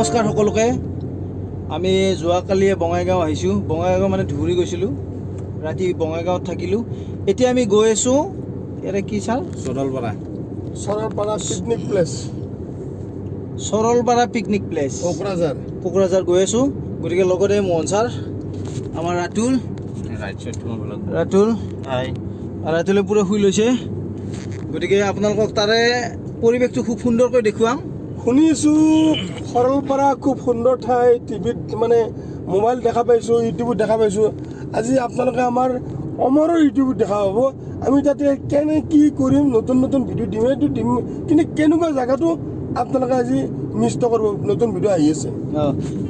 নমস্কাৰ সকলোকে। আমি যোৱাকালিয়ে বঙাইগাঁও আহিছোঁ। বঙাইগাঁও মানে ধুবুৰী গৈছিলোঁ, ৰাতি বঙাইগাঁৱত থাকিলোঁ। এতিয়া আমি গৈ আছোঁ ইয়াতে কি sir? Saralpara picnic place, Saralpara picnic place, Kokrajhar গৈ আছোঁ। গতিকে লগতে মোহন ছাৰ, আমাৰ ৰাতুলে পূৰা শুই লৈছে। গতিকে আপোনালোকক তাৰে পৰিৱেশটো খুব সুন্দৰকৈ দেখুৱাম। শুনিছোঁ সৰলপাৰা খুব সুন্দৰ ঠাই, টিভিত মানে মোবাইল দেখা পাইছোঁ, ইউটিউবত দেখা পাইছোঁ। আজি আপোনালোকে আমাৰ অমৰৰ ইউটিউবত দেখা পাব। আমি তাতে কেনে কি কৰিম, নতুন নতুন ভিডিঅ' দিম, এইটো দিম। কিন্তু কেনেকুৱা জেগাটো আপোনালোকে আজি মিছ নকৰিব, নতুন ভিডিঅ' আহি আছে।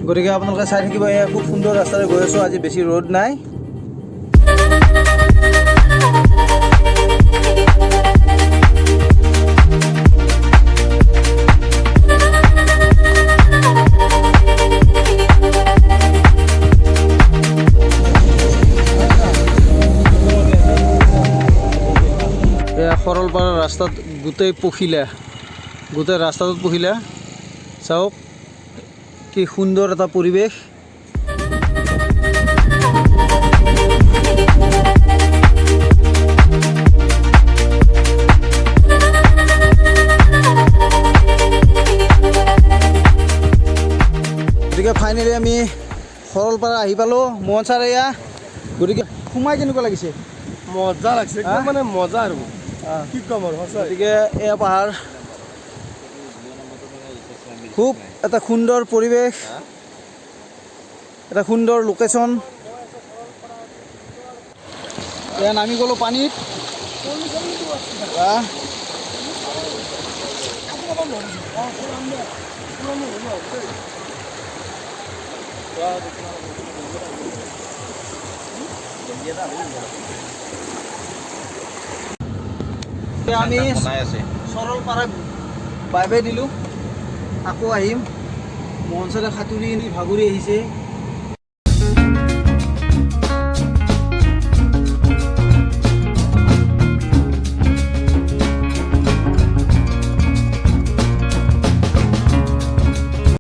গতিকে আপোনালোকে চাই থাকিব। এয়া খুব সুন্দৰ ৰাস্তাৰে গৈ আছোঁ, আজি বেছি ৰ'দ নাই। এয়া সৰলপাৰা ৰাস্তাত গোটেই পখিলা, গোটেই ৰাস্তাটোত পখিলা। চাওক কি সুন্দৰ এটা পৰিৱেশ। গতিকে ফাইনেলি আমি সৰলপাৰা আহি পালোঁ। মোহন ছাৰ এয়া। গতিকে সোমাই কেনেকুৱা লাগিছে? মজা লাগছে, মানে মজা আৰু কি ক'ম আৰু। গতিকে এয়া পাহাৰ, খুব এটা সুন্দৰ পৰিৱেশ, এটা সুন্দৰ লোকেশ্যন। এয়া নামি গ'লোঁ পানীত। আমি সৰলপাৰা বাই বাই দিলোঁ, আকৌ আহিম। মোহন ছাৰে সাঁতুৰি ভাগৰি আহিছে।